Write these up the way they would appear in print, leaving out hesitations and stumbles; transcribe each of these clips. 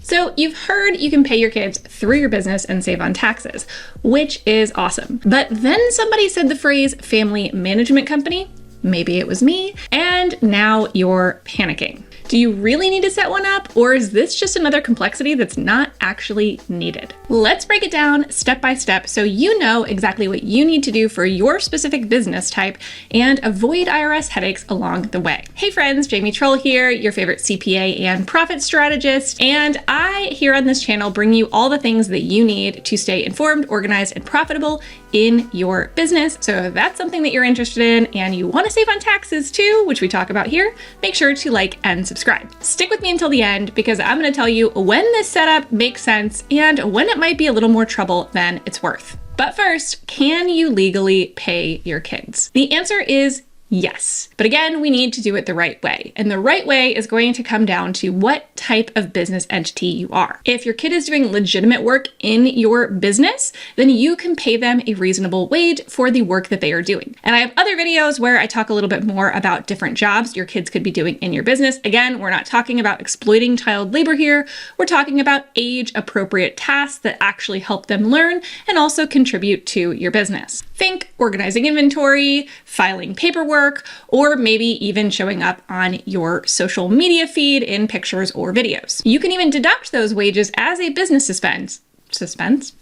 So you've heard you can pay your kids through your business and save on taxes, which is awesome. But then somebody said the phrase family management company, maybe it was me, and now you're panicking. Do you really need to set one up, or is this just another complexity that's not actually needed? Let's break it down step by step so you know exactly what you need to do for your specific business type and avoid IRS headaches along the way. Hey friends, Jamie Trull here, your favorite CPA and profit strategist, and I here on this channel bring you all the things that you need to stay informed, organized, and profitable in your business. So if that's something that you're interested in and you want to save on taxes too, which we talk about here, make sure to like and subscribe. Stick with me until the end because I'm going to tell you when this setup makes sense and when it might be a little more trouble than it's worth. But first, can you legally pay your kids? The answer is yes. But again, we need to do it the right way. And the right way is going to come down to what type of business entity you are. If your kid is doing legitimate work in your business, then you can pay them a reasonable wage for the work that they are doing. And I have other videos where I talk a little bit more about different jobs your kids could be doing in your business. Again, we're not talking about exploiting child labor here. We're talking about age-appropriate tasks that actually help them learn and also contribute to your business. Think organizing inventory, filing paperwork, or maybe even showing up on your social media feed in pictures or videos. You can even deduct those wages as a business expense.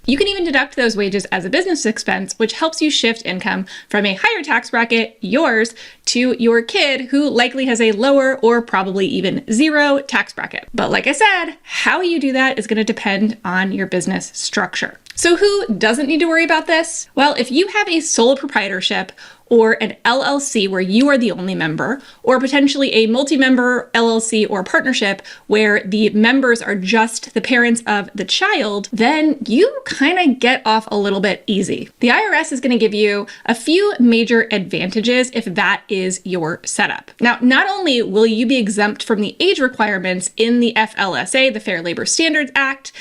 You can even deduct those wages as a business expense, which helps you shift income from a higher tax bracket, yours, to your kid who likely has a lower or probably even zero tax bracket. But like I said, how you do that is going to depend on your business structure. So who doesn't need to worry about this? Well, if you have a sole proprietorship or an LLC where you are the only member, or potentially a multi-member LLC or partnership where the members are just the parents of the child, then you kind of get off a little bit easy. The IRS is going to give you a few major advantages if that is your setup. Now, not only will you be exempt from the age requirements in the FLSA, the Fair Labor Standards Act,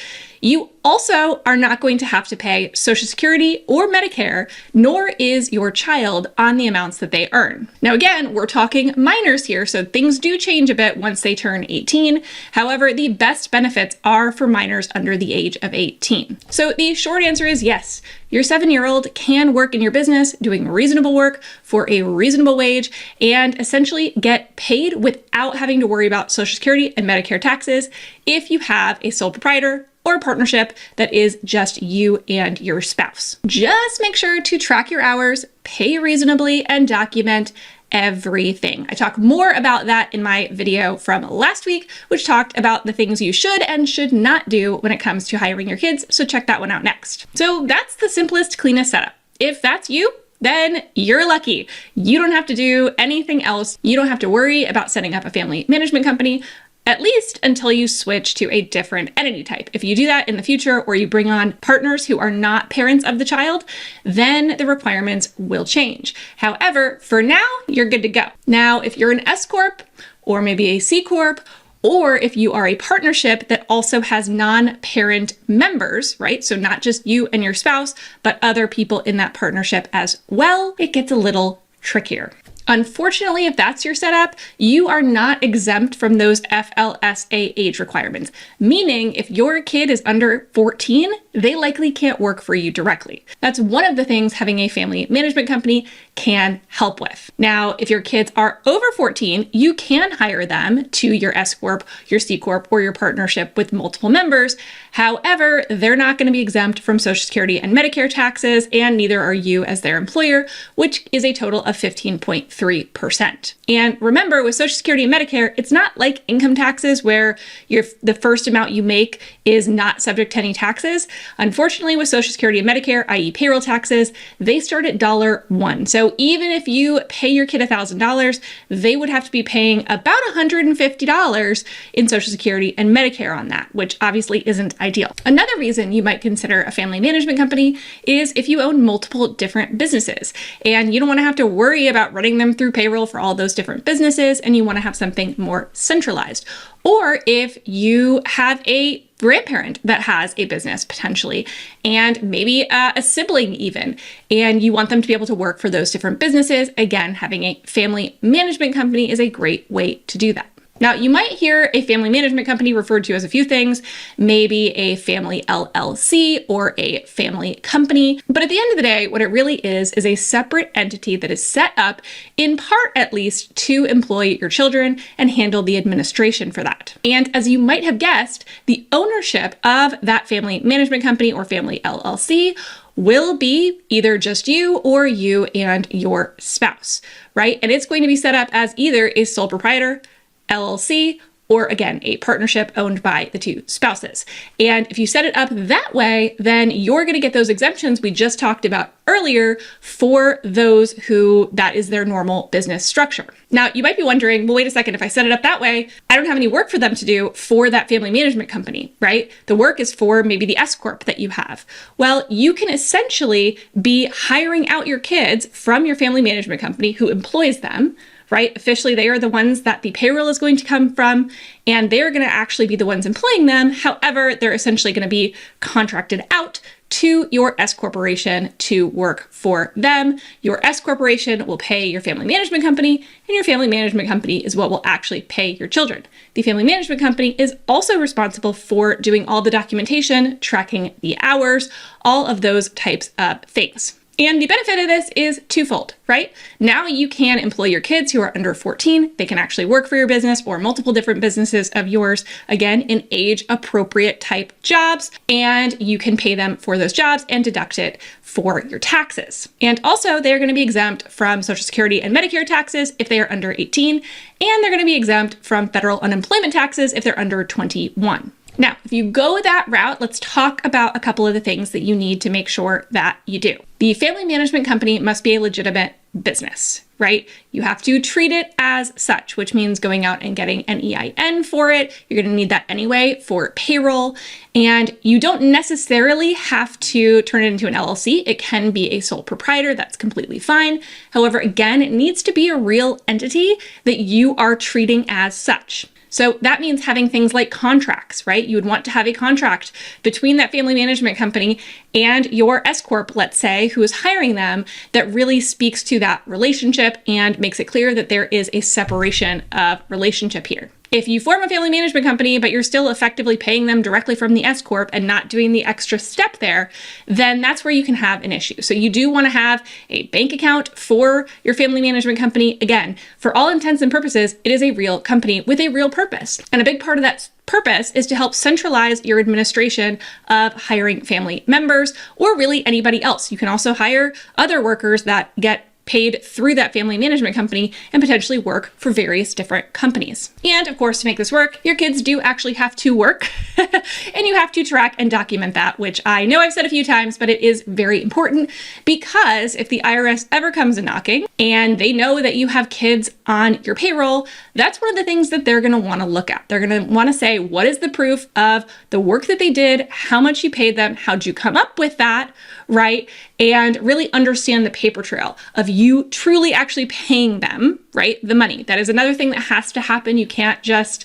you also are not going to have to pay Social Security or Medicare, nor is your child on the amounts that they earn. Now, again, we're talking minors here, so things do change a bit once they turn 18. However, the best benefits are for minors under the age of 18. So the short answer is yes, your 7-year-old can work in your business doing reasonable work for a reasonable wage and essentially get paid without having to worry about Social Security and Medicare taxes if you have a sole proprietor or a partnership that is just you and your spouse. Just make sure to track your hours, pay reasonably, and document everything. I talk more about that in my video from last week, which talked about the things you should and should not do when it comes to hiring your kids, so check that one out next. So that's the simplest, cleanest setup. If that's you, then you're lucky. You don't have to do anything else. You don't have to worry about setting up a family management company, at least until you switch to a different entity type. If you do that in the future, or you bring on partners who are not parents of the child, then the requirements will change. However, for now, you're good to go. Now, if you're an S-Corp or maybe a C-Corp, or if you are a partnership that also has non-parent members, right? So not just you and your spouse, but other people in that partnership as well, it gets a little trickier. Unfortunately, if that's your setup, you are not exempt from those FLSA age requirements, meaning if your kid is under 14, they likely can't work for you directly. That's one of the things having a family management company can help with. Now, if your kids are over 14, you can hire them to your S-Corp, your C-Corp, or your partnership with multiple members. However, they're not going to be exempt from Social Security and Medicare taxes, and neither are you as their employer, which is a total of 15.3%. And remember, with Social Security and Medicare, it's not like income taxes where the first amount you make is not subject to any taxes. Unfortunately, with Social Security and Medicare, i.e. payroll taxes, they start at $1. So even if you pay your kid $1,000, they would have to be paying about $150 in Social Security and Medicare on that, which obviously isn't ideal. Another reason you might consider a family management company is if you own multiple different businesses and you don't want to have to worry about running them through payroll for all those different businesses and you want to have something more centralized. Or if you have a grandparent that has a business potentially, and maybe a sibling even, and you want them to be able to work for those different businesses, again, having a family management company is a great way to do that. Now, you might hear a family management company referred to as a few things, maybe a family LLC or a family company. But at the end of the day, what it really is a separate entity that is set up, in part at least, to employ your children and handle the administration for that. And as you might have guessed, the ownership of that family management company or family LLC will be either just you or you and your spouse, right? And it's going to be set up as either a sole proprietor, LLC, or again, a partnership owned by the two spouses. And if you set it up that way, then you're going to get those exemptions we just talked about earlier for those who that is their normal business structure. Now, you might be wondering, well, wait a second, if I set it up that way, I don't have any work for them to do for that family management company, right? The work is for maybe the S-Corp that you have. Well, you can essentially be hiring out your kids from your family management company who employs them, right? Officially, they are the ones that the payroll is going to come from, and they're going to actually be the ones employing them. However, they're essentially going to be contracted out to your S corporation to work for them. Your S corporation will pay your family management company, and your family management company is what will actually pay your children. The family management company is also responsible for doing all the documentation, tracking the hours, all of those types of things. And the benefit of this is twofold, right? Now you can employ your kids who are under 14. They can actually work for your business or multiple different businesses of yours, again, in age appropriate type jobs, and you can pay them for those jobs and deduct it for your taxes. And also they're going to be exempt from Social Security and Medicare taxes if they are under 18, and they're going to be exempt from federal unemployment taxes if they're under 21. Now, if you go that route, let's talk about a couple of the things that you need to make sure that you do. The family management company must be a legitimate business, right? You have to treat it as such, which means going out and getting an EIN for it. You're going to need that anyway for payroll. And you don't necessarily have to turn it into an LLC. It can be a sole proprietor. That's completely fine. However, again, it needs to be a real entity that you are treating as such. So that means having things like contracts, right? You would want to have a contract between that family management company and your S-Corp, let's say, who is hiring them, that really speaks to that relationship and makes it clear that there is a separation of relationship here. If you form a family management company, but you're still effectively paying them directly from the S-Corp and not doing the extra step there, then that's where you can have an issue. So you do want to have a bank account for your family management company. Again, for all intents and purposes, it is a real company with a real purpose. And a big part of that purpose is to help centralize your administration of hiring family members or really anybody else. You can also hire other workers that get paid through that family management company and potentially work for various different companies. And of course, to make this work, your kids do actually have to work and you have to track and document that, which I know I've said a few times, but it is very important because if the IRS ever comes a knocking and they know that you have kids on your payroll, that's one of the things that they're going to want to look at. They're going to want to say, what is the proof of the work that they did? How much you paid them? How'd you come up with that? Right? And really understand the paper trail of you truly actually paying them, right? The money. That is another thing that has to happen. You can't just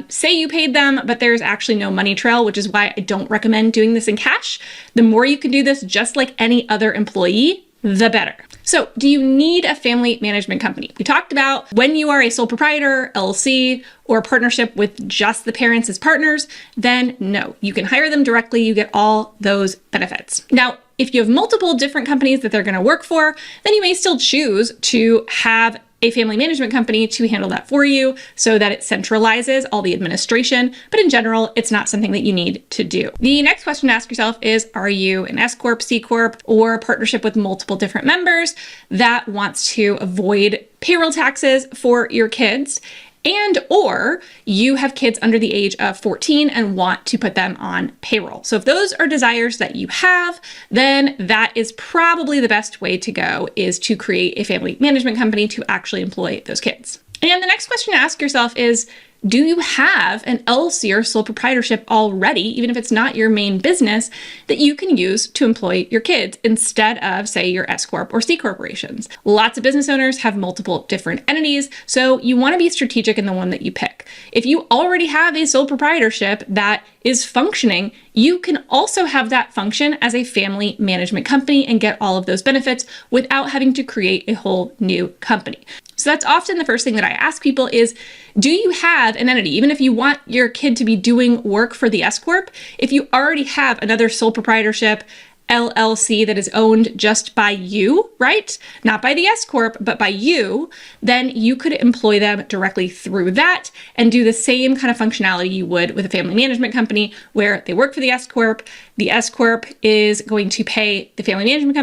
say you paid them, but there's actually no money trail, which is why I don't recommend doing this in cash. The more you can do this just like any other employee, the better. So do you need a family management company? We talked about when you are a sole proprietor, LLC, or a partnership with just the parents as partners, then no, you can hire them directly. You get all those benefits. Now, if you have multiple different companies that they're going to work for, then you may still choose to have a family management company to handle that for you so that it centralizes all the administration. But in general, it's not something that you need to do. The next question to ask yourself is, are you an S-Corp, C-Corp, or a partnership with multiple different members that wants to avoid payroll taxes for your kids? And or you have kids under the age of 14 and want to put them on payroll. So if those are desires that you have, then that is probably the best way to go, is to create a family management company to actually employ those kids. And the next question to ask yourself is, do you have an LLC or sole proprietorship already, even if it's not your main business, that you can use to employ your kids instead of, say, your S-Corp or C corporations? Lots of business owners have multiple different entities, so you want to be strategic in the one that you pick. If you already have a sole proprietorship that is functioning, you can also have that function as a family management company and get all of those benefits without having to create a whole new company. So that's often the first thing that I ask people is, do you have an entity? Even if you want your kid to be doing work for the S-Corp, if you already have another sole proprietorship LLC that is owned just by you, right? Not by the S-Corp, but by you, then you could employ them directly through that and do the same kind of functionality you would with a family management company where they work for the S-Corp. The S-Corp is going to pay the family management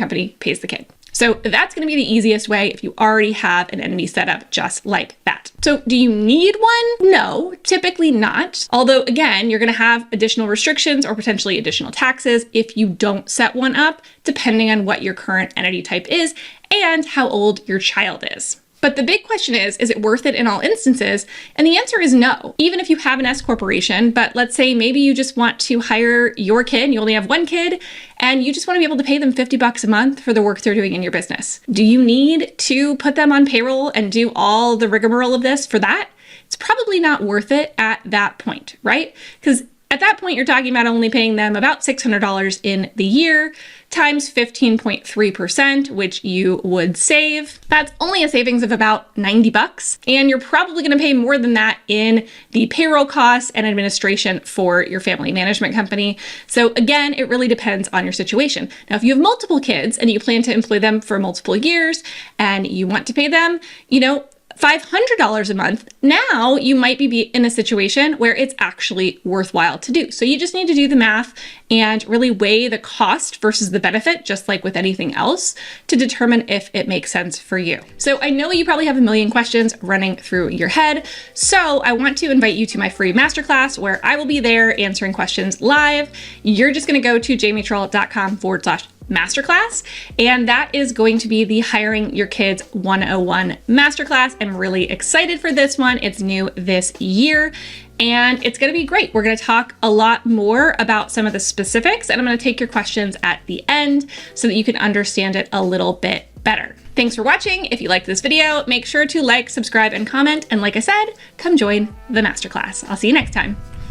company pays the kid. So that's going to be the easiest way if you already have an entity set up just like that. So do you need one? No, typically not. Although again, you're going to have additional restrictions or potentially additional taxes if you don't set one up, depending on what your current entity type is and how old your child is. But the big question is it worth it in all instances? And the answer is no. Even if you have an S corporation, but let's say maybe you just want to hire your kid, you only have one kid, and you just want to be able to pay them $50 a month for the work they're doing in your business. Do you need to put them on payroll and do all the rigmarole of this for that? It's probably not worth it at that point, right? Because at that point, you're talking about only paying them about $600 in the year times 15.3%, which you would save. That's only a savings of about $90. And you're probably going to pay more than that in the payroll costs and administration for your family management company. So again, it really depends on your situation. Now, if you have multiple kids and you plan to employ them for multiple years and you want to pay them, $500 a month, now you might be in a situation where it's actually worthwhile to do. So you just need to do the math and really weigh the cost versus the benefit, just like with anything else, to determine if it makes sense for you. So I know you probably have a million questions running through your head. So I want to invite you to my free masterclass where I will be there answering questions live. You're just going to go to jamietrull.com/masterclass. And that is going to be the Hiring Your Kids 101 masterclass. I'm really excited for this one. It's new this year and it's going to be great. We're going to talk a lot more about some of the specifics and I'm going to take your questions at the end so that you can understand it a little bit better. Thanks for watching. If you liked this video, make sure to like, subscribe, and comment. And like I said, come join the masterclass. I'll see you next time.